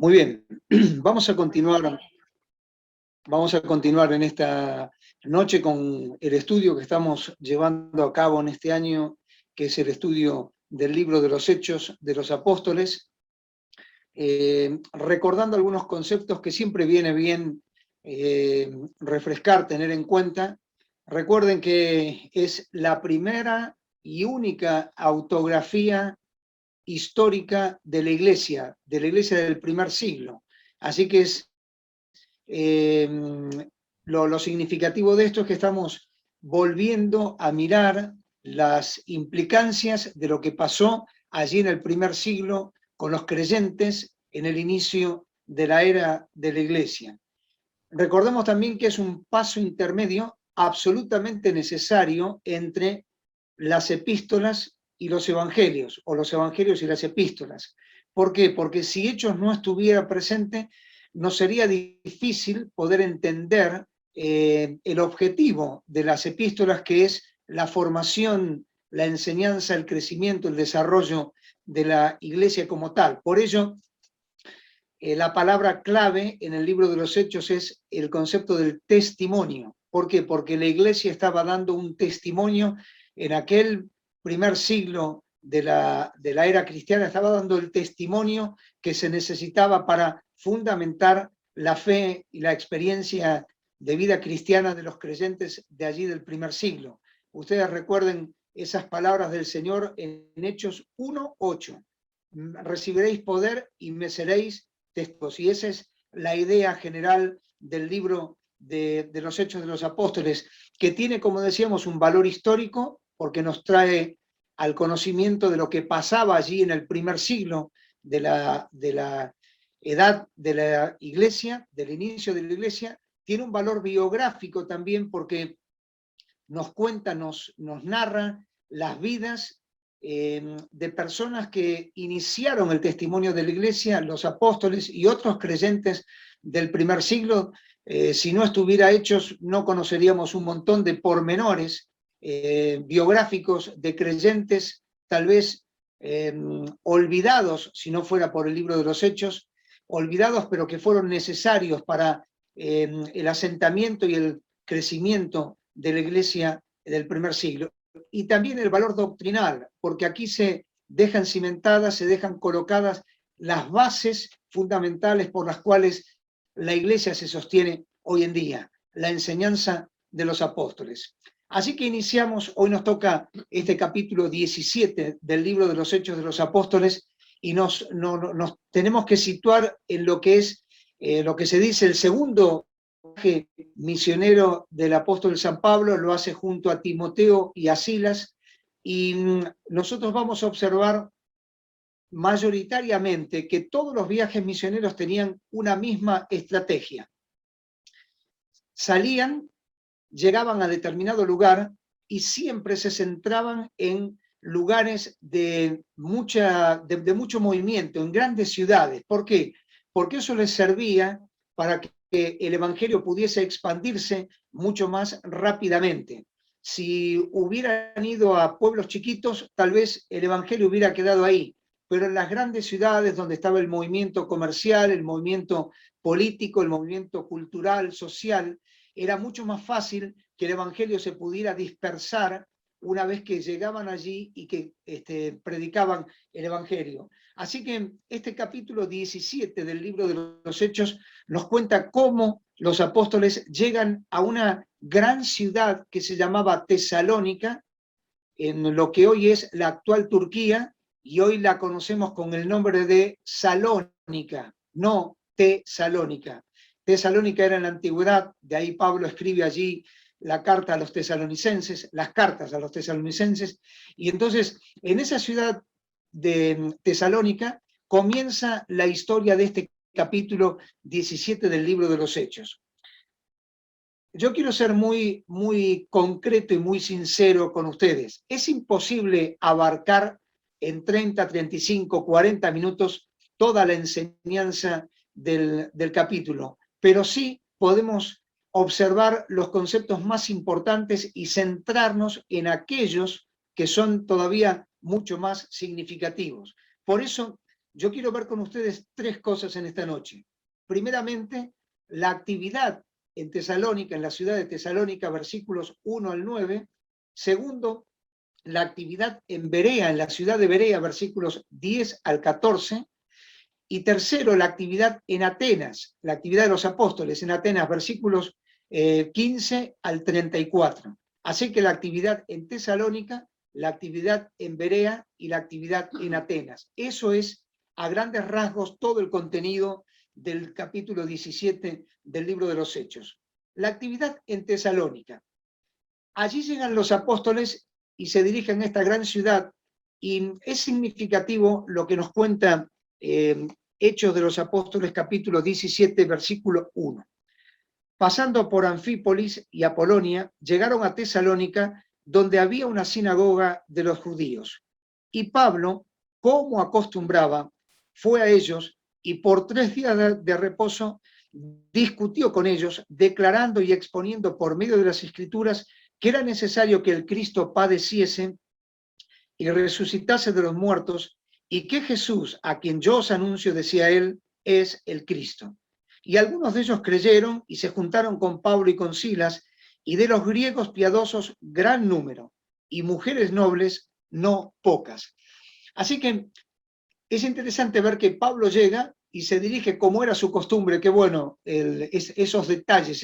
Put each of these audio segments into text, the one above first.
Muy bien, vamos a continuar en esta noche con el estudio que estamos llevando a cabo en este año, que es el estudio del libro de los Hechos de los Apóstoles, recordando algunos conceptos que siempre viene bien refrescar, tener en cuenta. Recuerden que es la primera y única autografía histórica de la iglesia del primer siglo. Así que es lo significativo de esto es que estamos volviendo a mirar las implicancias de lo que pasó allí en el primer siglo con los creyentes en el inicio de la era de la iglesia. Recordemos también que es un paso intermedio absolutamente necesario entre las epístolas y los evangelios, o los evangelios y las epístolas. ¿Por qué? Porque si Hechos no estuviera presente, nos sería difícil poder entender el objetivo de las epístolas, que es la formación, la enseñanza, el crecimiento, el desarrollo de la iglesia como tal. Por ello, la palabra clave en el libro de los Hechos es el concepto del testimonio. ¿Por qué? Porque la iglesia estaba dando un testimonio en aquel primer siglo de la era cristiana, estaba dando el testimonio que se necesitaba para fundamentar la fe y la experiencia de vida cristiana de los creyentes de allí del primer siglo. Ustedes recuerden esas palabras del Señor en Hechos 1:8. Recibiréis poder y me seréis testigos. Y esa es la idea general del libro de los Hechos de los Apóstoles, que tiene, como decíamos, un valor histórico, porque nos trae al conocimiento de lo que pasaba allí en el primer siglo de la edad de la iglesia, del inicio de la iglesia. Tiene un valor biográfico también, porque nos cuenta, nos narra las vidas de personas que iniciaron el testimonio de la iglesia, los apóstoles y otros creyentes del primer siglo. Si no estuviera Hechos, no conoceríamos un montón de pormenores biográficos de creyentes, tal vez olvidados, si no fuera por el libro de los Hechos, olvidados, pero que fueron necesarios para el asentamiento y el crecimiento de la iglesia del primer siglo. Y también el valor doctrinal, porque aquí se dejan cimentadas, se dejan colocadas las bases fundamentales por las cuales la iglesia se sostiene hoy en día, la enseñanza de los apóstoles. Así que iniciamos, hoy nos toca este capítulo 17 del libro de los Hechos de los Apóstoles, y nos tenemos que situar en lo que es lo que se dice el segundo viaje misionero del apóstol San Pablo. Lo hace junto a Timoteo y a Silas, y nosotros vamos a observar mayoritariamente que todos los viajes misioneros tenían una misma estrategia. Salían, llegaban a determinado lugar y siempre se centraban en lugares de mucho movimiento, en grandes ciudades. ¿Por qué? Porque eso les servía para que el evangelio pudiese expandirse mucho más rápidamente. Si hubieran ido a pueblos chiquitos, tal vez el evangelio hubiera quedado ahí, pero en las grandes ciudades donde estaba el movimiento comercial, el movimiento político, el movimiento cultural, social, era mucho más fácil que el evangelio se pudiera dispersar una vez que llegaban allí y que predicaban el evangelio. Así que este capítulo 17 del libro de los Hechos nos cuenta cómo los apóstoles llegan a una gran ciudad que se llamaba Tesalónica, en lo que hoy es la actual Turquía, y hoy la conocemos con el nombre de Salónica, no Tesalónica. Tesalónica era en la antigüedad, de ahí Pablo escribe allí la carta a los tesalonicenses, las cartas a los tesalonicenses, y entonces en esa ciudad de Tesalónica comienza la historia de este capítulo 17 del libro de los Hechos. Yo quiero ser muy, muy concreto y muy sincero con ustedes. Es imposible abarcar en 30, 35, 40 minutos toda la enseñanza del capítulo, pero sí podemos observar los conceptos más importantes y centrarnos en aquellos que son todavía mucho más significativos. Por eso yo quiero ver con ustedes tres cosas en esta noche. Primeramente, la actividad en Tesalónica, en la ciudad de Tesalónica, versículos 1 al 9. Segundo, la actividad en Berea, en la ciudad de Berea, versículos 10 al 14. Y tercero, la actividad en Atenas, la actividad de los apóstoles en Atenas, versículos 15 al 34. Así que la actividad en Tesalónica, la actividad en Berea y la actividad en Atenas. Eso es, a grandes rasgos, todo el contenido del capítulo 17 del libro de los Hechos. La actividad en Tesalónica. Allí llegan los apóstoles y se dirigen a esta gran ciudad, y es significativo lo que nos cuenta Hechos de los Apóstoles, capítulo 17, versículo 1. Pasando por Anfípolis y Apolonia, llegaron a Tesalónica, donde había una sinagoga de los judíos. Y Pablo, como acostumbraba, fue a ellos y por 3 días de reposo discutió con ellos, declarando y exponiendo por medio de las Escrituras que era necesario que el Cristo padeciese y resucitase de los muertos, y que Jesús, a quien yo os anuncio, decía él, es el Cristo. Y algunos de ellos creyeron y se juntaron con Pablo y con Silas, y de los griegos piadosos gran número, y mujeres nobles no pocas. Así que es interesante ver que Pablo llega y se dirige, como era su costumbre, que bueno, esos detalles,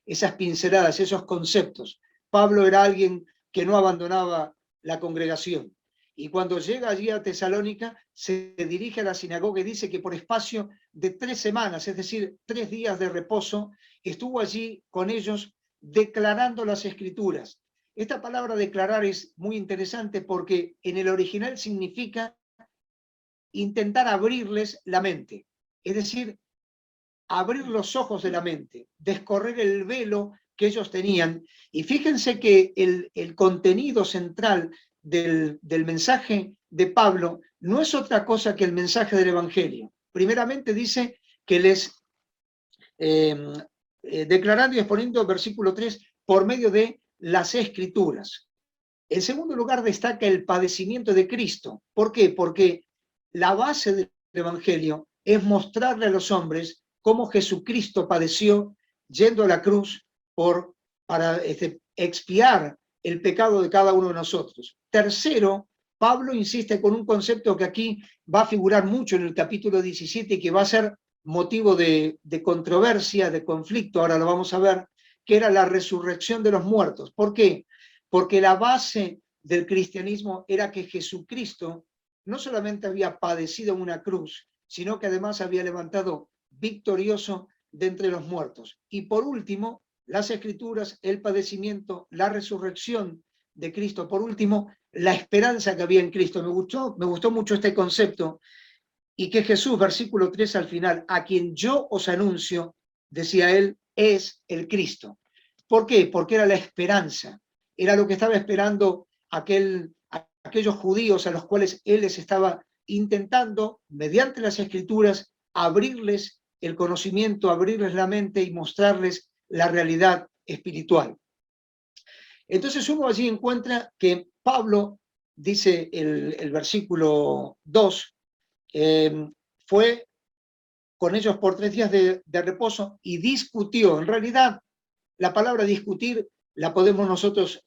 esas pinceladas, esos conceptos. Pablo era alguien que no abandonaba la congregación. Y cuando llega allí a Tesalónica, se dirige a la sinagoga y dice que por espacio de 3 semanas, es decir, 3 días de reposo, estuvo allí con ellos declarando las Escrituras. Esta palabra declarar es muy interesante porque en el original significa intentar abrirles la mente, es decir, abrir los ojos de la mente, descorrer el velo que ellos tenían. Y fíjense que el contenido central del mensaje de Pablo no es otra cosa que el mensaje del Evangelio. Primeramente dice que les declarando y exponiendo, versículo 3, por medio de las Escrituras. En segundo lugar, destaca el padecimiento de Cristo. ¿Por qué? Porque la base del Evangelio es mostrarle a los hombres cómo Jesucristo padeció yendo a la cruz para expiar el pecado de cada uno de nosotros. Tercero, Pablo insiste con un concepto que aquí va a figurar mucho en el capítulo 17 y que va a ser motivo de controversia, de conflicto, ahora lo vamos a ver, que era la resurrección de los muertos. ¿Por qué? Porque la base del cristianismo era que Jesucristo no solamente había padecido en una cruz, sino que además había levantado victorioso de entre los muertos. Y por último, las Escrituras, el padecimiento, la resurrección de Cristo. Por último, la esperanza que había en Cristo. Me gustó mucho este concepto, y que Jesús, versículo 3 al final, a quien yo os anuncio, decía él, es el Cristo. ¿Por qué? Porque era la esperanza, era lo que estaba esperando aquellos judíos a los cuales él les estaba intentando, mediante las Escrituras, abrirles el conocimiento, abrirles la mente y mostrarles la realidad espiritual. Entonces uno allí encuentra que Pablo, dice el versículo 2, fue con ellos por 3 días de reposo y discutió. En realidad, la palabra discutir la podemos nosotros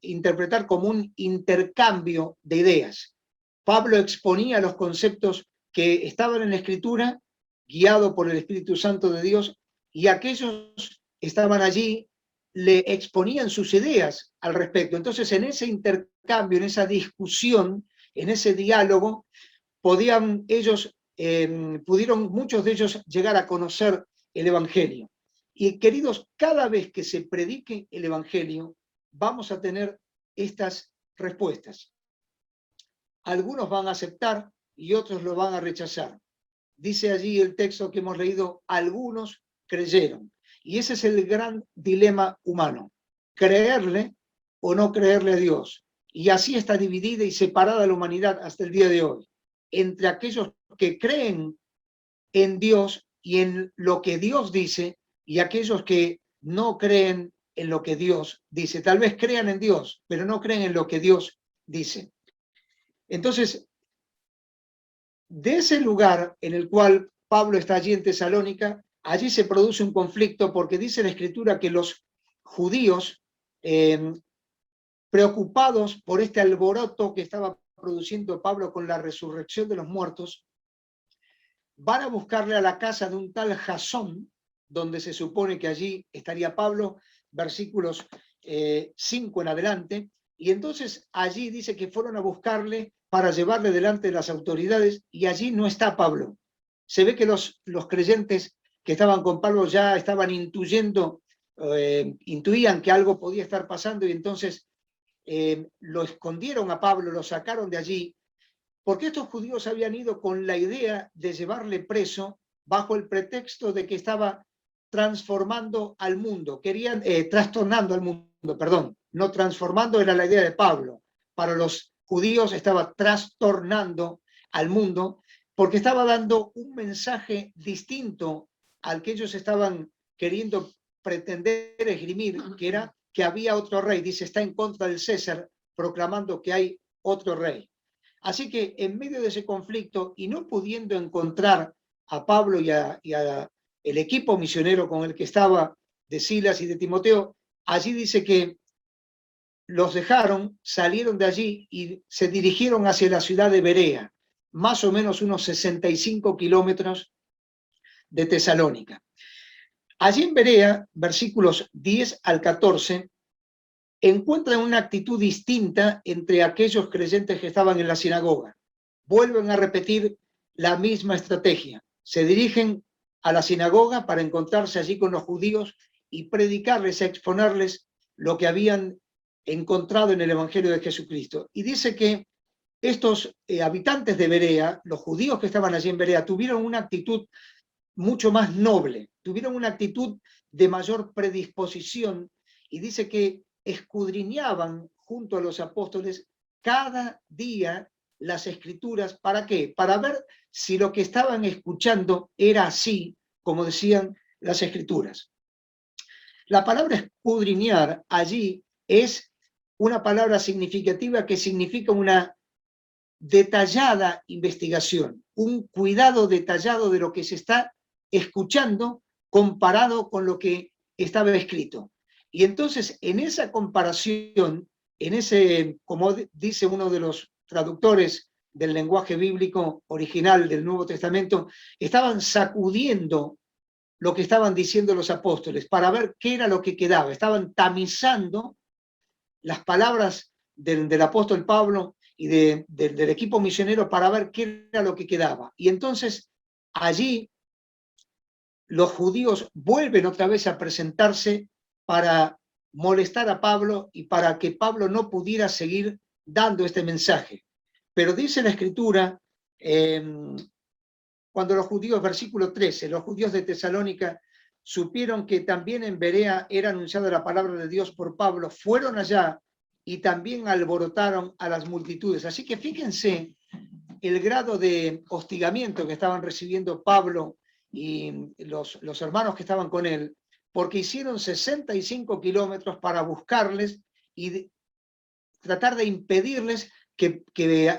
interpretar como un intercambio de ideas. Pablo exponía los conceptos que estaban en la Escritura, guiado por el Espíritu Santo de Dios, y aquellos estaban allí, le exponían sus ideas al respecto. Entonces, en ese intercambio, en esa discusión, en ese diálogo, pudieron muchos de ellos llegar a conocer el Evangelio. Y queridos, cada vez que se predique el Evangelio, vamos a tener estas respuestas. Algunos van a aceptar y otros lo van a rechazar. Dice allí el texto que hemos leído, algunos creyeron. Y ese es el gran dilema humano, creerle o no creerle a Dios. Y así está dividida y separada la humanidad hasta el día de hoy, entre aquellos que creen en Dios y en lo que Dios dice, y aquellos que no creen en lo que Dios dice. Tal vez crean en Dios, pero no creen en lo que Dios dice. Entonces, de ese lugar en el cual Pablo está allí en Tesalónica, allí se produce un conflicto porque dice la Escritura que los judíos, preocupados por este alboroto que estaba produciendo Pablo con la resurrección de los muertos, van a buscarle a la casa de un tal Jasón, donde se supone que allí estaría Pablo, versículos 5 en adelante, y entonces allí dice que fueron a buscarle para llevarle delante de las autoridades, y allí no está Pablo. Se ve que los creyentes que estaban con Pablo ya estaban intuían que algo podía estar pasando, y entonces lo escondieron a Pablo, lo sacaron de allí, porque estos judíos habían ido con la idea de llevarle preso bajo el pretexto de que estaba transformando al mundo, trastornando al mundo, perdón, no transformando era la idea de Pablo. Para los judíos estaba trastornando al mundo porque estaba dando un mensaje distinto al que ellos estaban queriendo pretender esgrimir, que era que había otro rey. Dice, está en contra del César, proclamando que hay otro rey. Así que en medio de ese conflicto y no pudiendo encontrar a Pablo y el equipo misionero con el que estaba, de Silas y de Timoteo, allí dice que los dejaron, salieron de allí y se dirigieron hacia la ciudad de Berea, más o menos unos 65 kilómetros de Tesalónica. Allí en Berea, versículos 10 al 14, encuentran una actitud distinta entre aquellos creyentes que estaban en la sinagoga. Vuelven a repetir la misma estrategia. Se dirigen a la sinagoga para encontrarse allí con los judíos y predicarles, exponerles lo que habían encontrado en el Evangelio de Jesucristo. Y dice que estos habitantes de Berea, los judíos que estaban allí en Berea, tuvieron una actitud mucho más noble, tuvieron una actitud de mayor predisposición, y dice que escudriñaban junto a los apóstoles cada día las escrituras. ¿Para qué? Para ver si lo que estaban escuchando era así, como decían las escrituras. La palabra escudriñar allí es una palabra significativa que significa una detallada investigación, un cuidado detallado de lo que se está escuchando comparado con lo que estaba escrito. Y entonces, en esa comparación, como dice uno de los traductores del lenguaje bíblico original del Nuevo Testamento, estaban sacudiendo lo que estaban diciendo los apóstoles para ver qué era lo que quedaba. Estaban tamizando las palabras del apóstol Pablo y del equipo misionero para ver qué era lo que quedaba. Y entonces allí los judíos vuelven otra vez a presentarse para molestar a Pablo y para que Pablo no pudiera seguir dando este mensaje. Pero dice la Escritura, cuando los judíos, versículo 13, los judíos de Tesalónica supieron que también en Berea era anunciada la palabra de Dios por Pablo, fueron allá y también alborotaron a las multitudes. Así que fíjense el grado de hostigamiento que estaban recibiendo Pablo y los hermanos que estaban con él, porque hicieron 65 kilómetros para buscarles y tratar de impedirles que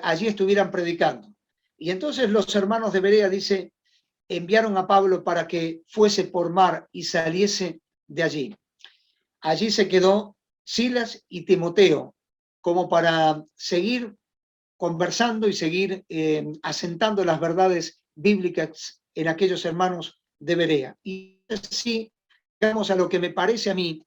allí estuvieran predicando. Y entonces los hermanos de Berea, dice, enviaron a Pablo para que fuese por mar y saliese de allí. Allí se quedó Silas y Timoteo, como para seguir conversando y seguir asentando las verdades bíblicas en aquellos hermanos de Berea. Y así, llegamos a lo que me parece a mí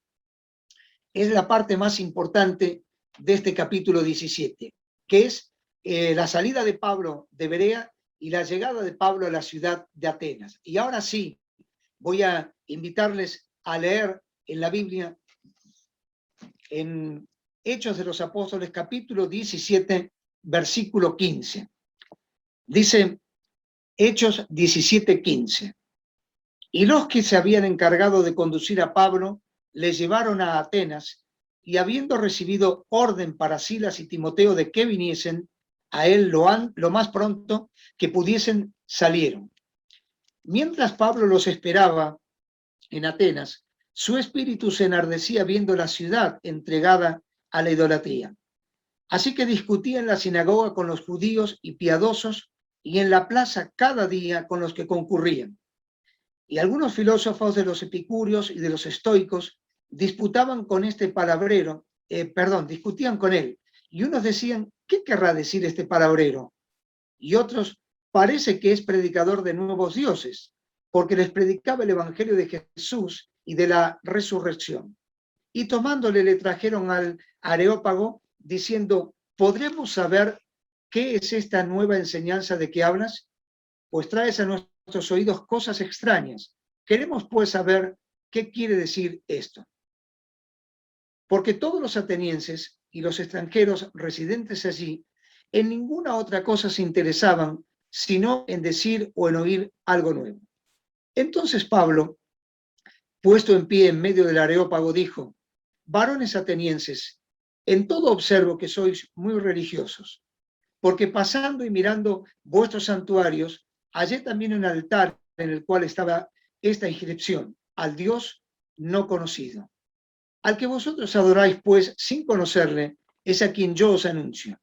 es la parte más importante de este capítulo 17, que es la salida de Pablo de Berea y la llegada de Pablo a la ciudad de Atenas. Y ahora sí, voy a invitarles a leer en la Biblia, en Hechos de los Apóstoles, capítulo 17, versículo 15. Dice Hechos 17, 15. Y los que se habían encargado de conducir a Pablo le llevaron a Atenas, y habiendo recibido orden para Silas y Timoteo de que viniesen a él lo más pronto que pudiesen, salieron. Mientras Pablo los esperaba en Atenas, su espíritu se enardecía viendo la ciudad entregada a la idolatría. Así que discutía en la sinagoga con los judíos y piadosos y en la plaza cada día con los que concurrían. Y algunos filósofos de los epicúreos y de los estoicos disputaban con este palabrero, discutían con él. Y unos decían, ¿qué querrá decir este palabrero? Y otros, parece que es predicador de nuevos dioses, porque les predicaba el evangelio de Jesús y de la resurrección. Y tomándole le trajeron al Areópago, diciendo, ¿podremos saber qué es esta nueva enseñanza de que hablas? Pues traes a nuestros oídos cosas extrañas. Queremos pues saber qué quiere decir esto. Porque todos los atenienses y los extranjeros residentes allí en ninguna otra cosa se interesaban, sino en decir o en oír algo nuevo. Entonces Pablo, puesto en pie en medio del Areópago, dijo, varones atenienses, en todo observo que sois muy religiosos, porque pasando y mirando vuestros santuarios, hallé también un altar en el cual estaba esta inscripción, al Dios no conocido. Al que vosotros adoráis, pues, sin conocerle, es a quien yo os anuncio.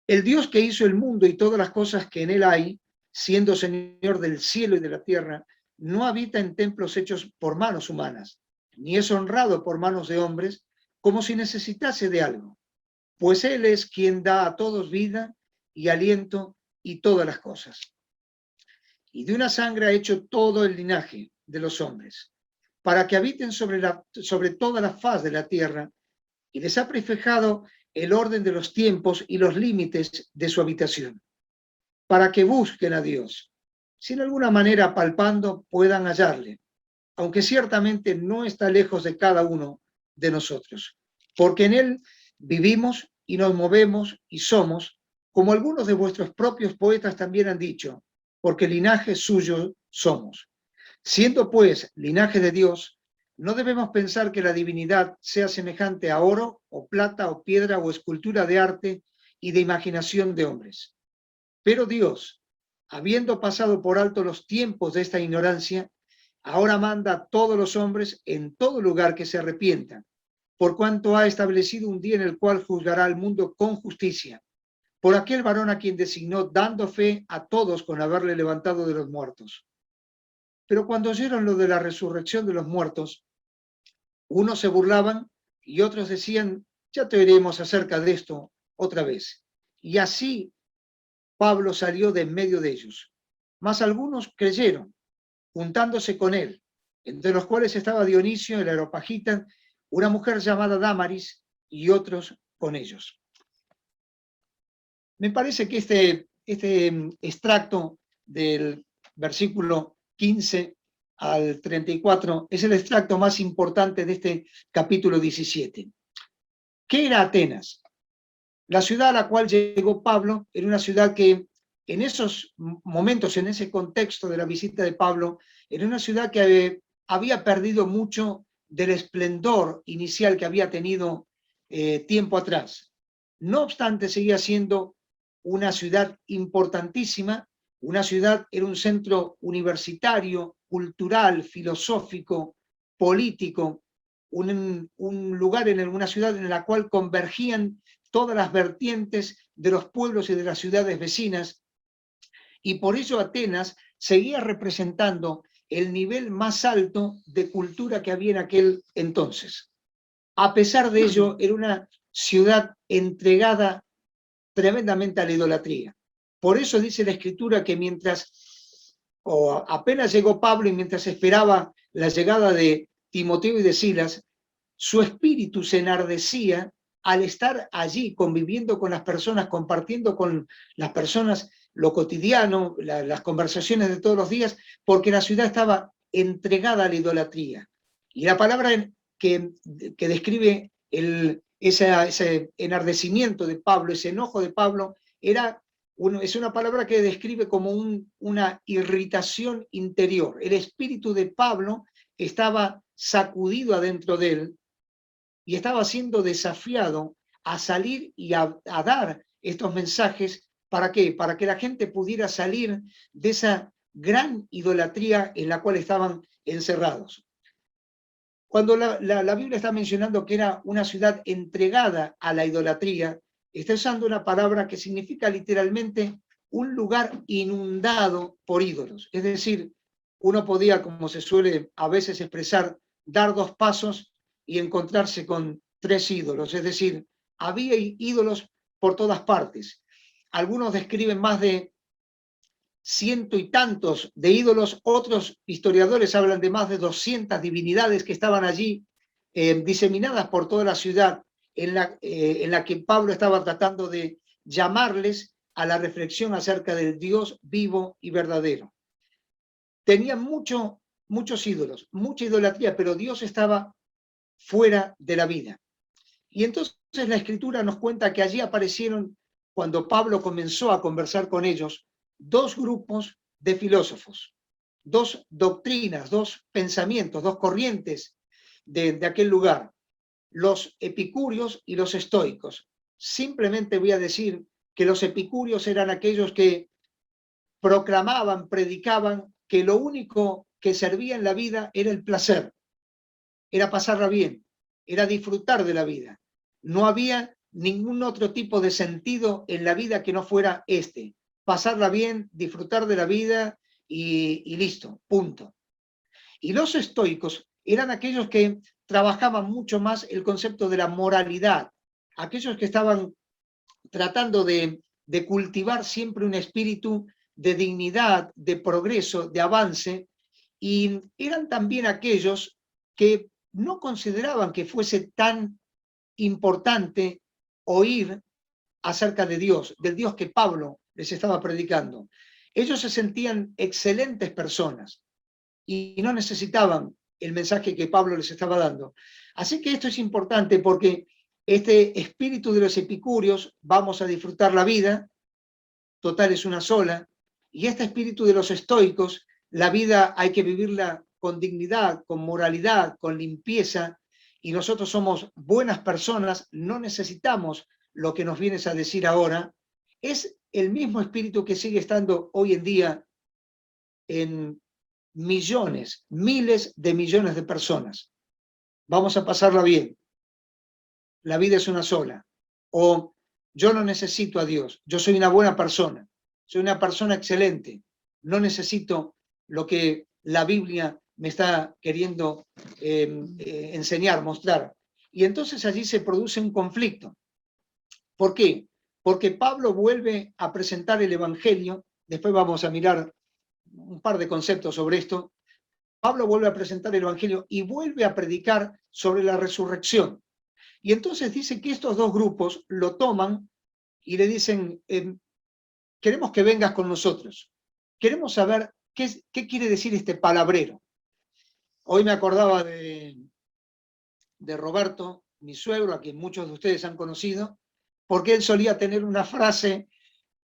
El Dios que hizo el mundo y todas las cosas que en él hay, siendo Señor del cielo y de la tierra, no habita en templos hechos por manos humanas, ni es honrado por manos de hombres, como si necesitase de algo, pues él es quien da a todos vida y aliento y todas las cosas. Y de una sangre ha hecho todo el linaje de los hombres, para que habiten sobre toda la faz de la tierra, y les ha prefijado el orden de los tiempos y los límites de su habitación, para que busquen a Dios, si en alguna manera palpando puedan hallarle, aunque ciertamente no está lejos de cada uno de nosotros, porque en él vivimos y nos movemos y somos, como algunos de vuestros propios poetas también han dicho, porque linaje suyo somos. Siendo pues linaje de Dios, no debemos pensar que la divinidad sea semejante a oro o plata o piedra o escultura de arte y de imaginación de hombres. Pero Dios, habiendo pasado por alto los tiempos de esta ignorancia, ahora manda a todos los hombres en todo lugar que se arrepientan, por cuanto ha establecido un día en el cual juzgará al mundo con justicia, por aquel varón a quien designó, dando fe a todos con haberle levantado de los muertos. Pero cuando oyeron lo de la resurrección de los muertos, unos se burlaban y otros decían, ya te oiremos acerca de esto otra vez. Y así Pablo salió de en medio de ellos. Mas algunos creyeron, juntándose con él, entre los cuales estaba Dionisio, el Areopagita, una mujer llamada Dámaris, y otros con ellos. Me parece que este extracto del versículo 15 al 34 es el extracto más importante de este capítulo 17. ¿Qué era Atenas? La ciudad a la cual llegó Pablo era una ciudad que en esos momentos, en ese contexto de la visita de Pablo, era una ciudad que había perdido mucho del esplendor inicial que había tenido tiempo atrás. No obstante, seguía siendo una ciudad importantísima, una ciudad, era un centro universitario, cultural, filosófico, político, un lugar, una ciudad en la cual convergían todas las vertientes de los pueblos y de las ciudades vecinas, y por ello Atenas seguía representando el nivel más alto de cultura que había en aquel entonces. A pesar de ello, era una ciudad entregada tremendamente a la idolatría. Por eso dice la Escritura que apenas llegó Pablo y mientras esperaba la llegada de Timoteo y de Silas, su espíritu se enardecía al estar allí conviviendo con las personas, compartiendo con las personas lo cotidiano, las conversaciones de todos los días, porque la ciudad estaba entregada a la idolatría. Y la palabra que describe ese enardecimiento de Pablo, ese enojo de Pablo, es una palabra que describe como una irritación interior. El espíritu de Pablo estaba sacudido adentro de él y estaba siendo desafiado a salir y a dar estos mensajes. ¿Para qué? Para que la gente pudiera salir de esa gran idolatría en la cual estaban encerrados. Cuando la Biblia está mencionando que era una ciudad entregada a la idolatría, está usando una palabra que significa literalmente un lugar inundado por ídolos. Es decir, uno podía, como se suele a veces expresar, dar 2 pasos y encontrarse con 3 ídolos. Es decir, había ídolos por todas partes. Algunos describen más de 100 y tantos de ídolos, otros historiadores hablan de más de 200 divinidades que estaban allí diseminadas por toda la ciudad, en la que Pablo estaba tratando de llamarles a la reflexión acerca del Dios vivo y verdadero. Tenían muchos ídolos, mucha idolatría, pero Dios estaba fuera de la vida. Y entonces la Escritura nos cuenta que allí aparecieron, cuando Pablo comenzó a conversar con ellos, 2 grupos de filósofos, 2 doctrinas, 2 pensamientos, 2 corrientes de aquel lugar, los epicúreos y los estoicos. Simplemente voy a decir que los epicúreos eran aquellos que proclamaban, predicaban que lo único que servía en la vida era el placer, era pasarla bien, era disfrutar de la vida. No había ningún otro tipo de sentido en la vida que no fuera este, pasarla bien, disfrutar de la vida y listo, punto. Y los estoicos eran aquellos que trabajaban mucho más el concepto de la moralidad, aquellos que estaban tratando de cultivar siempre un espíritu de dignidad, de progreso, de avance, y eran también aquellos que no consideraban que fuese tan importante oír acerca de Dios, del Dios que Pablo les estaba predicando. Ellos se sentían excelentes personas y no necesitaban el mensaje que Pablo les estaba dando. Así que esto es importante porque este espíritu de los epicúreos, vamos a disfrutar la vida, total es una sola, y este espíritu de los estoicos, la vida hay que vivirla con dignidad, con moralidad, con limpieza, y nosotros somos buenas personas, no necesitamos lo que nos vienes a decir ahora. Es el mismo espíritu que sigue estando hoy en día en millones, miles de millones de personas. Vamos a pasarla bien. La vida es una sola. O yo no necesito a Dios, yo soy una buena persona, soy una persona excelente, no necesito lo que la Biblia me está queriendo enseñar, mostrar. Y entonces allí se produce un conflicto. ¿Por qué? Porque Pablo vuelve a presentar el Evangelio, después vamos a mirar un par de conceptos sobre esto. Pablo vuelve a presentar el Evangelio y vuelve a predicar sobre la resurrección. Y entonces dice que estos 2 grupos lo toman y le dicen, queremos que vengas con nosotros. Queremos saber qué quiere decir este palabrero. Hoy me acordaba de Roberto, mi suegro, a quien muchos de ustedes han conocido, porque él solía tener una frase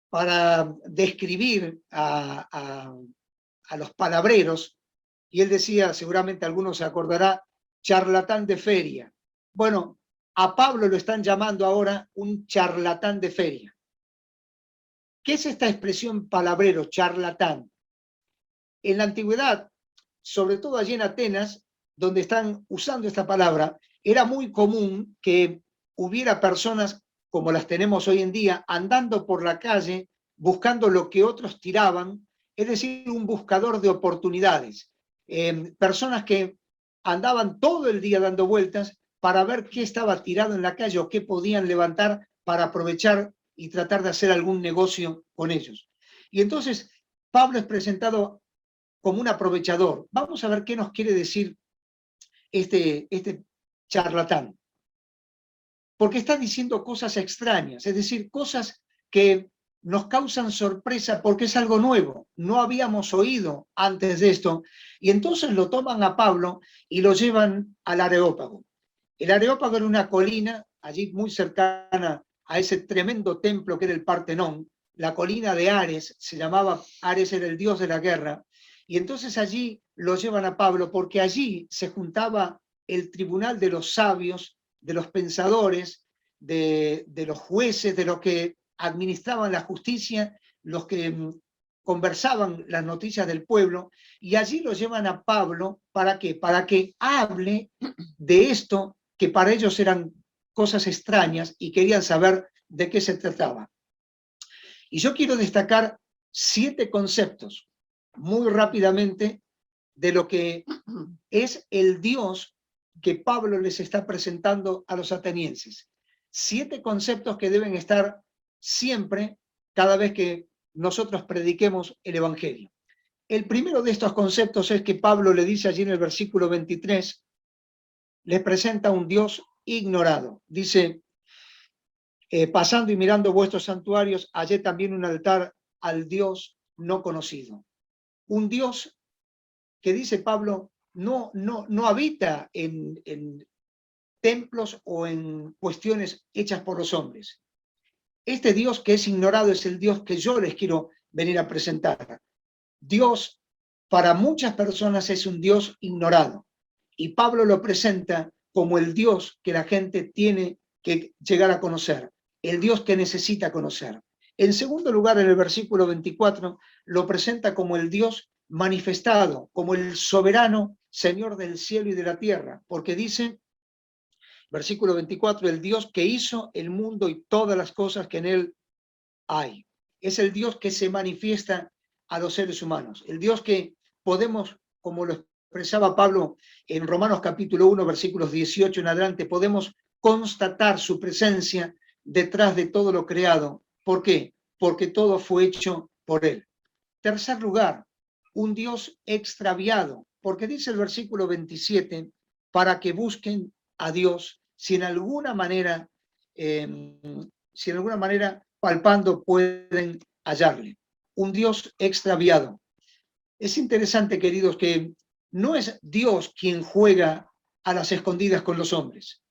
para describir a los palabreros, y él decía, seguramente alguno se acordará, charlatán de feria. Bueno, a Pablo lo están llamando ahora un charlatán de feria. ¿Qué es esta expresión palabrero, charlatán? En la antigüedad, sobre todo allí en Atenas, donde están usando esta palabra, era muy común que hubiera personas como las tenemos hoy en día, andando por la calle, buscando lo que otros tiraban, es decir, un buscador de oportunidades. Personas que andaban todo el día dando vueltas para ver qué estaba tirado en la calle o qué podían levantar para aprovechar y tratar de hacer algún negocio con ellos. Y entonces Pablo es presentado como un aprovechador. Vamos a ver qué nos quiere decir este charlatán. Porque está diciendo cosas extrañas, es decir, cosas que nos causan sorpresa porque es algo nuevo, no habíamos oído antes de esto, y entonces lo toman a Pablo y lo llevan al Areópago. El Areópago era una colina allí muy cercana a ese tremendo templo que era el Partenón, la colina de Ares, se llamaba, Ares era el dios de la guerra, y entonces allí lo llevan a Pablo porque allí se juntaba el tribunal de los sabios, de los pensadores, de los jueces, de los que administraban la justicia, los que conversaban las noticias del pueblo, y allí lo llevan a Pablo, ¿para qué? Para que hable de esto que para ellos eran cosas extrañas y querían saber de qué se trataba. Y yo quiero destacar 7 conceptos muy rápidamente de lo que es el Dios que Pablo les está presentando a los atenienses. 7 conceptos que deben estar siempre cada vez que nosotros prediquemos el Evangelio. El primero de estos conceptos es que Pablo le dice allí en el versículo 23, les presenta un Dios ignorado. Dice, pasando y mirando vuestros santuarios, hallé también un altar al Dios no conocido. Un Dios que, dice Pablo, no habita en templos o en cuestiones hechas por los hombres. Este Dios que es ignorado es el Dios que yo les quiero venir a presentar. Dios para muchas personas es un Dios ignorado y Pablo lo presenta como el Dios que la gente tiene que llegar a conocer, el Dios que necesita conocer. En segundo lugar, en el versículo 24, lo presenta como el Dios manifestado, como el soberano Señor del cielo y de la tierra, porque dice, versículo 24, el Dios que hizo el mundo y todas las cosas que en él hay. Es el Dios que se manifiesta a los seres humanos, el Dios que podemos, como lo expresaba Pablo en Romanos capítulo 1, versículos 18 en adelante, podemos constatar su presencia detrás de todo lo creado. ¿Por qué? Porque todo fue hecho por él. Tercer lugar, un Dios extraviado, porque dice el versículo 27, para que busquen a Dios si en alguna manera palpando pueden hallarle. Un Dios extraviado. Es interesante, queridos, que no es Dios quien juega a las escondidas con los hombres.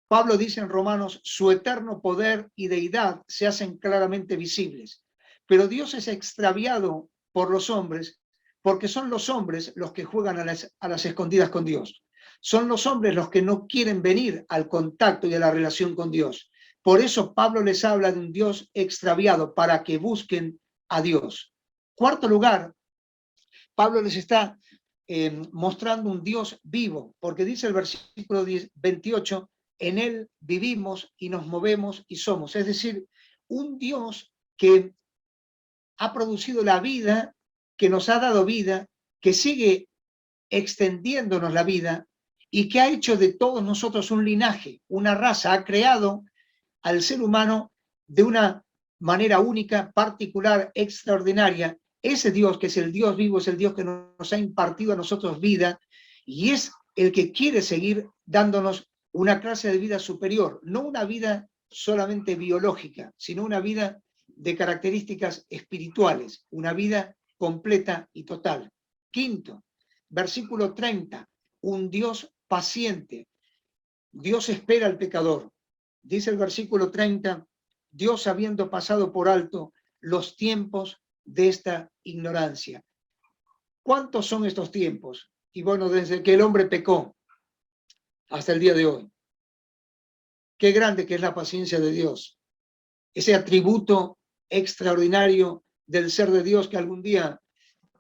Pablo dice en Romanos, su eterno poder y deidad se hacen claramente visibles, pero Dios es extraviado por los hombres porque son los hombres los que juegan a las escondidas con Dios. Son los hombres los que no quieren venir al contacto y a la relación con Dios. Por eso Pablo les habla de un Dios extraviado para que busquen a Dios. Cuarto lugar, Pablo les está mostrando un Dios vivo, porque dice el versículo 28, en él vivimos y nos movemos y somos. Es decir, un Dios que ha producido la vida, que nos ha dado vida, que sigue extendiéndonos la vida y que ha hecho de todos nosotros un linaje, una raza, ha creado al ser humano de una manera única, particular, extraordinaria. Ese Dios, que es el Dios vivo, es el Dios que nos ha impartido a nosotros vida y es el que quiere seguir dándonos una clase de vida superior, no una vida solamente biológica, sino una vida de características espirituales, una vida completa y total. Quinto, versículo 30, un Dios paciente. Dios espera al pecador. Dice el versículo 30, Dios habiendo pasado por alto los tiempos de esta ignorancia. ¿Cuántos son estos tiempos? Y bueno, desde que el hombre pecó hasta el día de hoy. Qué grande que es la paciencia de Dios. Ese atributo extraordinario del ser de Dios que algún día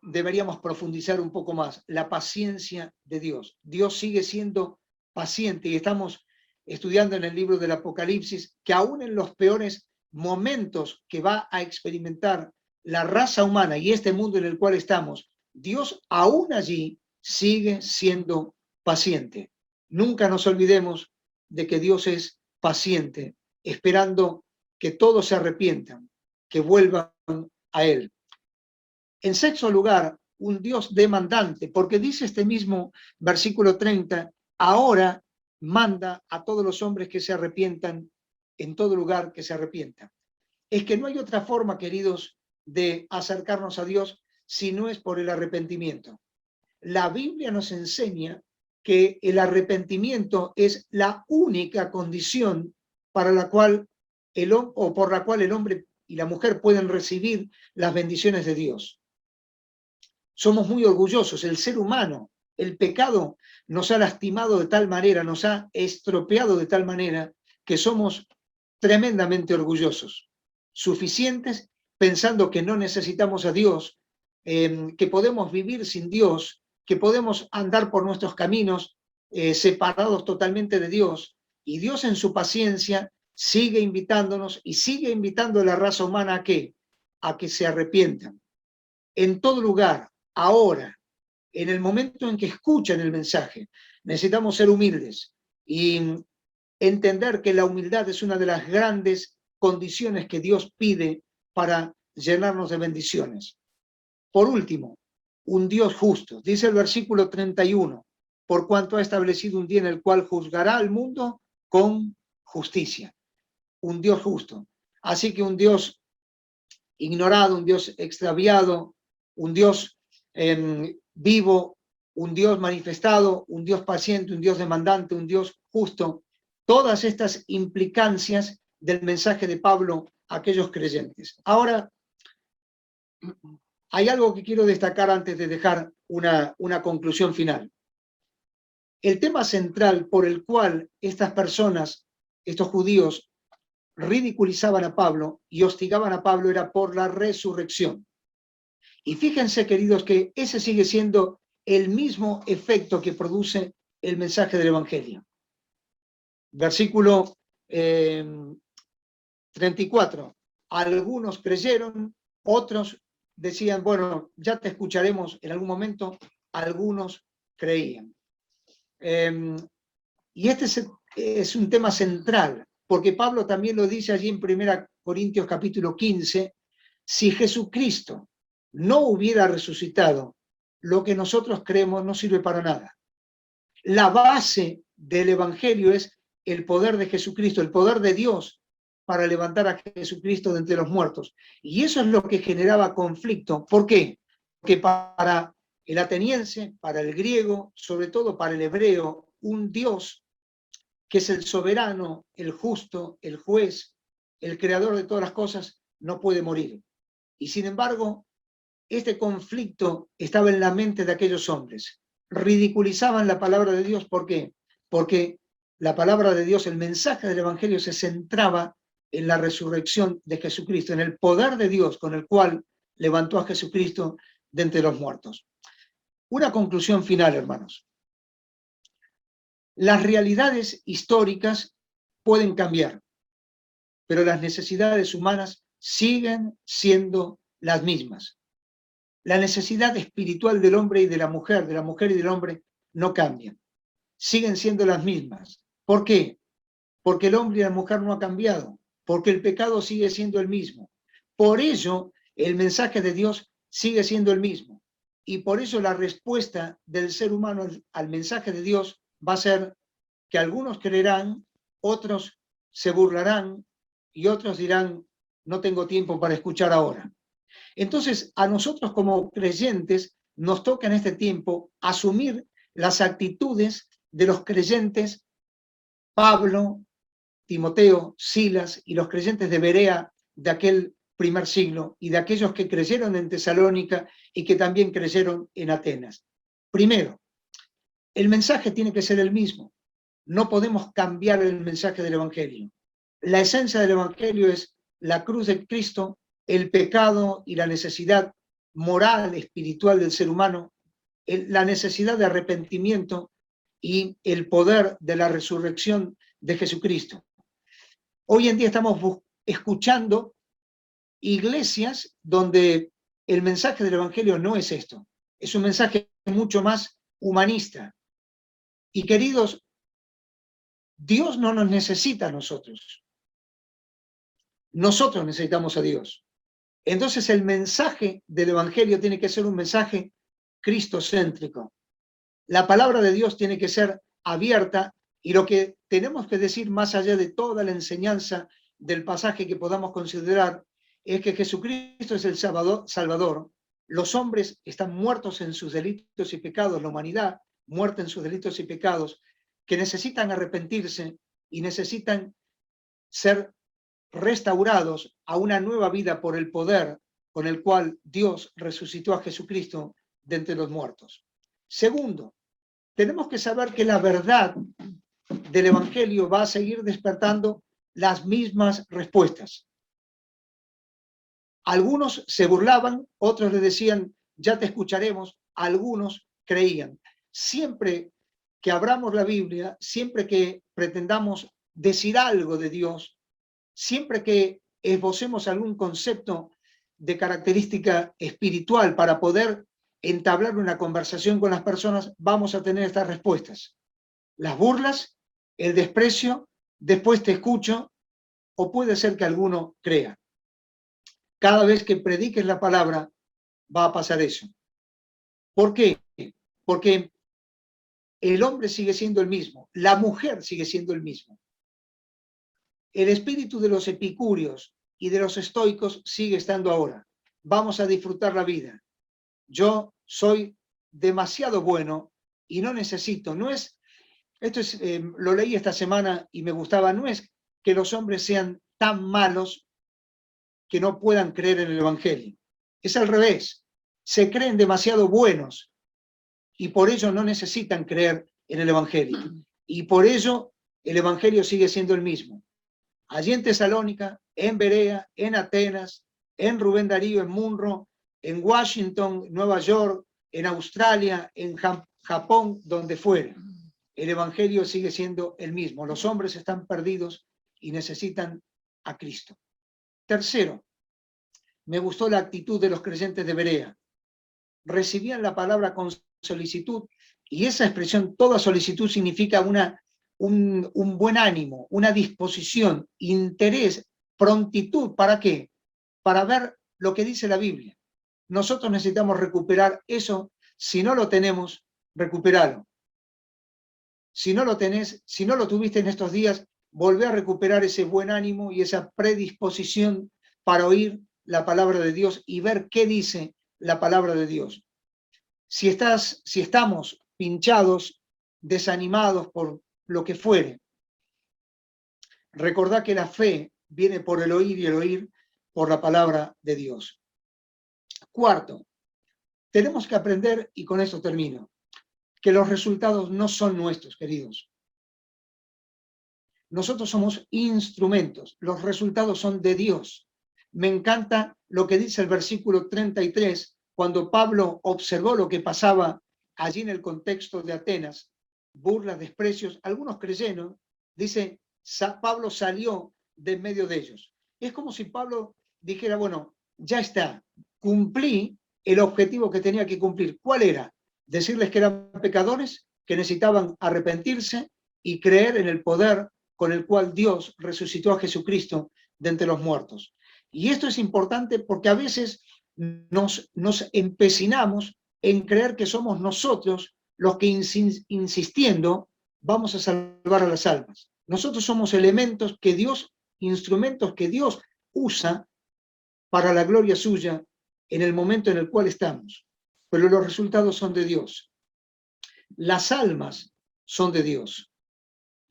deberíamos profundizar un poco más. La paciencia de Dios. Dios sigue siendo paciente y estamos estudiando en el libro del Apocalipsis que aún en los peores momentos que va a experimentar la raza humana y este mundo en el cual estamos, Dios aún allí sigue siendo paciente. Nunca nos olvidemos de que Dios es paciente, esperando que todos se arrepientan, que vuelvan a Él. En sexto lugar, un Dios demandante, porque dice este mismo versículo 30, ahora manda a todos los hombres que se arrepientan, en todo lugar que se arrepientan. Es que no hay otra forma, queridos, de acercarnos a Dios si no es por el arrepentimiento. La Biblia nos enseña que el arrepentimiento es la única condición para la cual por la cual el hombre y la mujer pueden recibir las bendiciones de Dios. Somos muy orgullosos, el ser humano, el pecado nos ha lastimado de tal manera, nos ha estropeado de tal manera que somos tremendamente orgullosos, suficientes pensando que no necesitamos a Dios, que podemos vivir sin Dios, que podemos andar por nuestros caminos separados totalmente de Dios, y Dios en su paciencia sigue invitándonos y sigue invitando a la raza humana ¿a qué? A que se arrepientan. En todo lugar, ahora, en el momento en que escuchan el mensaje, necesitamos ser humildes y entender que la humildad es una de las grandes condiciones que Dios pide para llenarnos de bendiciones. Por último, un Dios justo. Dice el versículo 31, por cuanto ha establecido un día en el cual juzgará al mundo con justicia. Un Dios justo. Así que un Dios ignorado, un Dios extraviado, un Dios vivo, un Dios manifestado, un Dios paciente, un Dios demandante, un Dios justo. Todas estas implicancias del mensaje de Pablo a aquellos creyentes. Ahora, hay algo que quiero destacar antes de dejar una conclusión final. El tema central por el cual estas personas, estos judíos, ridiculizaban a Pablo y hostigaban a Pablo era por la resurrección. Y fíjense, queridos, que ese sigue siendo el mismo efecto que produce el mensaje del Evangelio. Versículo 34. Algunos creyeron, otros decían, bueno, ya te escucharemos en algún momento. Algunos creían. Y este es un tema central, porque Pablo también lo dice allí en 1 Corintios capítulo 15, si Jesucristo no hubiera resucitado, lo que nosotros creemos no sirve para nada. La base del Evangelio es el poder de Jesucristo, el poder de Dios para levantar a Jesucristo de entre los muertos. Y eso es lo que generaba conflicto. ¿Por qué? Porque para el ateniense, para el griego, sobre todo para el hebreo, un Dios que es el soberano, el justo, el juez, el creador de todas las cosas, no puede morir. Y sin embargo, este conflicto estaba en la mente de aquellos hombres. Ridiculizaban la palabra de Dios. ¿Por qué? Porque la palabra de Dios, el mensaje del Evangelio se centraba en la resurrección de Jesucristo, en el poder de Dios con el cual levantó a Jesucristo de entre los muertos. Una conclusión final, hermanos. Las realidades históricas pueden cambiar, pero las necesidades humanas siguen siendo las mismas. La necesidad espiritual del hombre y de la mujer y del hombre, no cambian. Siguen siendo las mismas. ¿Por qué? Porque el hombre y la mujer no han cambiado, porque el pecado sigue siendo el mismo. Por ello, el mensaje de Dios sigue siendo el mismo. Y por eso la respuesta del ser humano al mensaje de Dios va a ser que algunos creerán, otros se burlarán y otros dirán, no tengo tiempo para escuchar ahora. Entonces, a nosotros como creyentes nos toca en este tiempo asumir las actitudes de los creyentes, Pablo, Timoteo, Silas y los creyentes de Berea de aquel primer siglo y de aquellos que creyeron en Tesalónica y que también creyeron en Atenas. Primero, el mensaje tiene que ser el mismo. No podemos cambiar el mensaje del Evangelio. La esencia del Evangelio es la cruz de Cristo, el pecado y la necesidad moral, espiritual del ser humano, la necesidad de arrepentimiento y el poder de la resurrección de Jesucristo. Hoy en día estamos escuchando iglesias donde el mensaje del Evangelio no es esto. Es un mensaje mucho más humanista. Y queridos, Dios no nos necesita a nosotros. Nosotros necesitamos a Dios. Entonces el mensaje del Evangelio tiene que ser un mensaje cristocéntrico. La palabra de Dios tiene que ser abierta y lo que tenemos que decir más allá de toda la enseñanza del pasaje que podamos considerar es que Jesucristo es el Salvador. Los hombres están muertos en sus delitos y pecados, la humanidad muerta en sus delitos y pecados, que necesitan arrepentirse y necesitan ser restaurados a una nueva vida por el poder con el cual Dios resucitó a Jesucristo de entre los muertos. Segundo, tenemos que saber que la verdad del Evangelio va a seguir despertando las mismas respuestas. Algunos se burlaban, otros le decían, ya te escucharemos, algunos creían. Siempre que abramos la Biblia, siempre que pretendamos decir algo de Dios, Siempre que esbocemos algún concepto de característica espiritual para poder entablar una conversación con las personas, vamos a tener estas respuestas. Las burlas, el desprecio, después te escucho, o puede ser que alguno crea. Cada vez que prediques la palabra, va a pasar eso. ¿Por qué? Porque el hombre sigue siendo el mismo, la mujer sigue siendo el mismo. El espíritu de los epicúreos y de los estoicos sigue estando ahora. Vamos a disfrutar la vida. Yo soy demasiado bueno y no necesito, lo leí esta semana y me gustaba, no es que los hombres sean tan malos que no puedan creer en el Evangelio. Es al revés. Se creen demasiado buenos y por ello no necesitan creer en el Evangelio. Y por ello el Evangelio sigue siendo el mismo. Allí en Tesalónica, en Berea, en Atenas, en Rubén Darío, en Munro, en Washington, Nueva York, en Australia, en Japón, donde fuera. El Evangelio sigue siendo el mismo. Los hombres están perdidos y necesitan a Cristo. Tercero, me gustó la actitud de los creyentes de Berea. Recibían la palabra con solicitud, y esa expresión, toda solicitud, significa un buen ánimo, una disposición, interés, prontitud. ¿Para qué? Para ver lo que dice la Biblia. Nosotros necesitamos recuperar eso. Si no lo tenemos, recupéralo. Si no lo tenés, si no lo tuviste en estos días, volvé a recuperar ese buen ánimo y esa predisposición para oír la palabra de Dios y ver qué dice la palabra de Dios. Si estamos pinchados, desanimados por lo que fuere, recordá que la fe viene por el oír y el oír por la palabra de Dios. Cuarto, tenemos que aprender, y con esto termino, que los resultados no son nuestros, queridos. Nosotros somos instrumentos, los resultados son de Dios. Me encanta lo que dice el versículo 33, cuando Pablo observó lo que pasaba allí en el contexto de Atenas, burlas, desprecios, algunos creyeron, dice, Pablo salió de en medio de ellos. Es como si Pablo dijera, bueno, ya está, cumplí el objetivo que tenía que cumplir. ¿Cuál era? Decirles que eran pecadores, que necesitaban arrepentirse y creer en el poder con el cual Dios resucitó a Jesucristo de entre los muertos. Y esto es importante porque a veces nos empecinamos en creer que somos nosotros los que insistiendo vamos a salvar a las almas. Nosotros somos elementos que Dios, instrumentos que Dios usa para la gloria suya en el momento en el cual estamos. Pero los resultados son de Dios. Las almas son de Dios.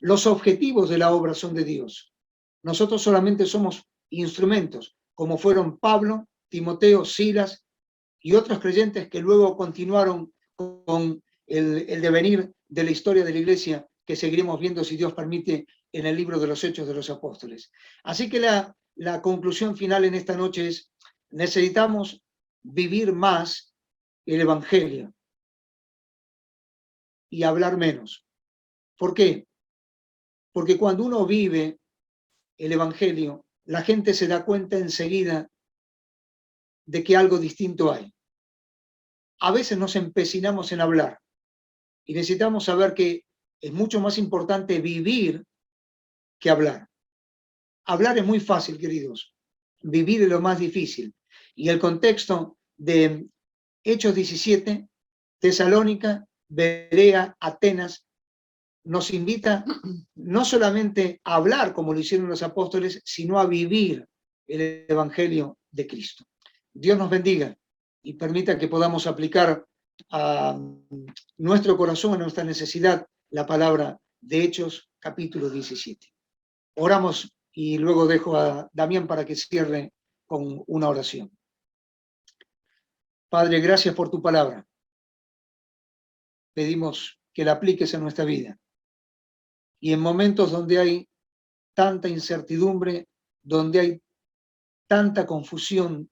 Los objetivos de la obra son de Dios. Nosotros solamente somos instrumentos, como fueron Pablo, Timoteo, Silas y otros creyentes que luego continuaron con el devenir de la historia de la iglesia, que seguiremos viendo, si Dios permite, en el libro de los Hechos de los Apóstoles. Así que la conclusión final en esta noche es: necesitamos vivir más el Evangelio y hablar menos. ¿Por qué? Porque cuando uno vive el Evangelio, la gente se da cuenta enseguida de que algo distinto hay. A veces nos empecinamos en hablar y necesitamos saber que es mucho más importante vivir que hablar. Hablar es muy fácil, queridos. Vivir es lo más difícil. Y el contexto de Hechos 17, Tesalónica, Berea, Atenas, nos invita no solamente a hablar como lo hicieron los apóstoles, sino a vivir el Evangelio de Cristo. Dios nos bendiga y permita que podamos aplicar a nuestro corazón, a nuestra necesidad, la palabra de Hechos, capítulo 17. Oramos y luego dejo a Damián para que cierre con una oración. Padre, gracias por tu palabra. Pedimos que la apliques en nuestra vida. Y en momentos donde hay tanta incertidumbre, donde hay tanta confusión,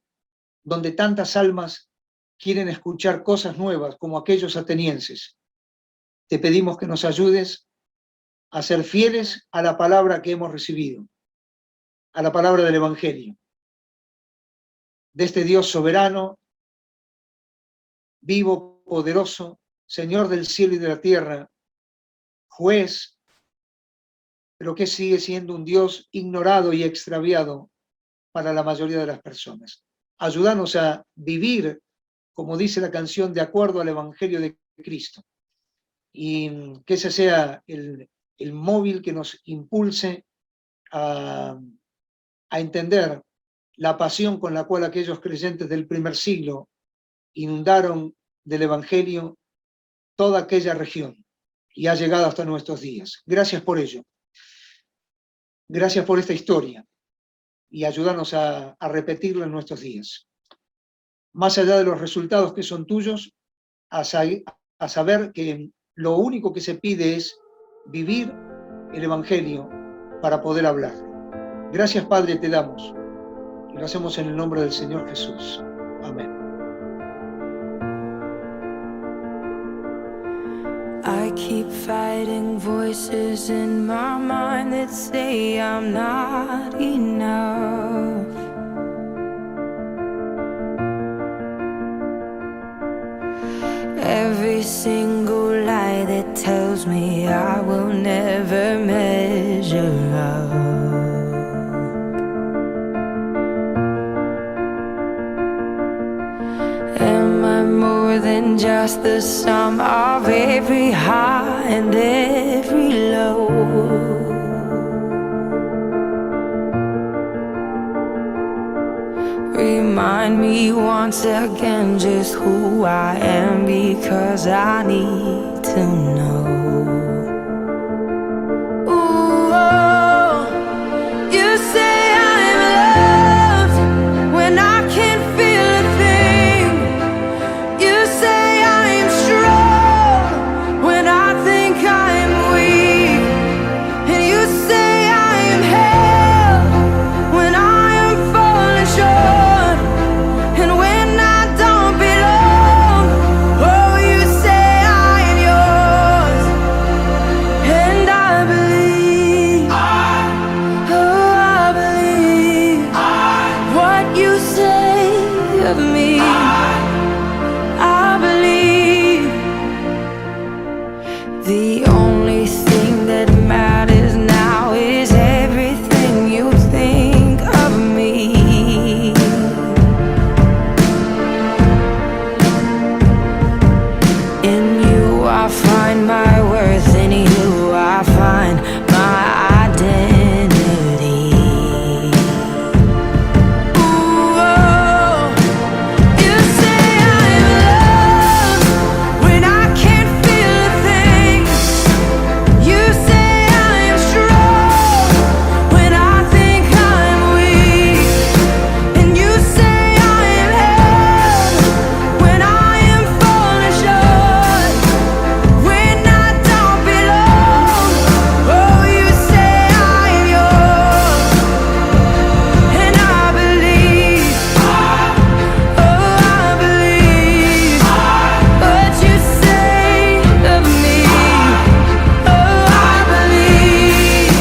donde tantas almas quieren escuchar cosas nuevas como aquellos atenienses, te pedimos que nos ayudes a ser fieles a la palabra que hemos recibido a la palabra del Evangelio, de este Dios soberano, vivo, poderoso, Señor del cielo y de la tierra, juez, pero que sigue siendo un Dios ignorado y extraviado para la mayoría de las personas. Ayúdanos a vivir, como dice la canción, de acuerdo al Evangelio de Cristo. Y que ese sea el móvil que nos impulse a entender la pasión con la cual aquellos creyentes del primer siglo inundaron del Evangelio toda aquella región y ha llegado hasta nuestros días. Gracias por ello. Gracias por esta historia y ayúdanos a repetirla en nuestros días. Más allá de los resultados que son tuyos, a saber que lo único que se pide es vivir el Evangelio para poder hablarlo. Gracias, Padre, te damos. Y lo hacemos en el nombre del Señor Jesús. Amén. I keep fighting voices in my mind that say I'm not enough. Every single lie that tells me I will never measure up. Am I more than just the sum of every high and every low? Remind me once again just who I am, because I need to know. Ooh, oh, you say I'm loved when I can't feel a thing. You say I'm strong when I think I'm weak. And you say I am held when I am falling short. And when I don't belong, oh, you say I am yours. And I believe, oh, I believe what you say of me. I believe the only thing that matters now is everything you think of me. In you I find my worth, in you I find my identity. Ooh, oh, you say I'm loved when I can't feel a thing. You say I'm strong when I think I'm weak. And you say I am held when I am falling short. When I don't belong, oh, you say I am yours. And I believe, oh, I believe what you say of me. Oh, I believe.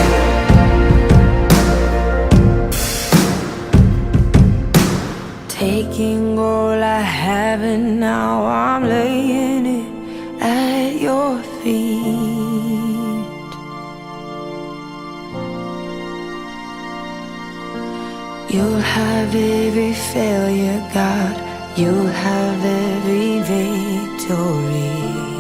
Taking all I have and now I'm laying it at your feet. You'll have every failure, God. You'll have every victory.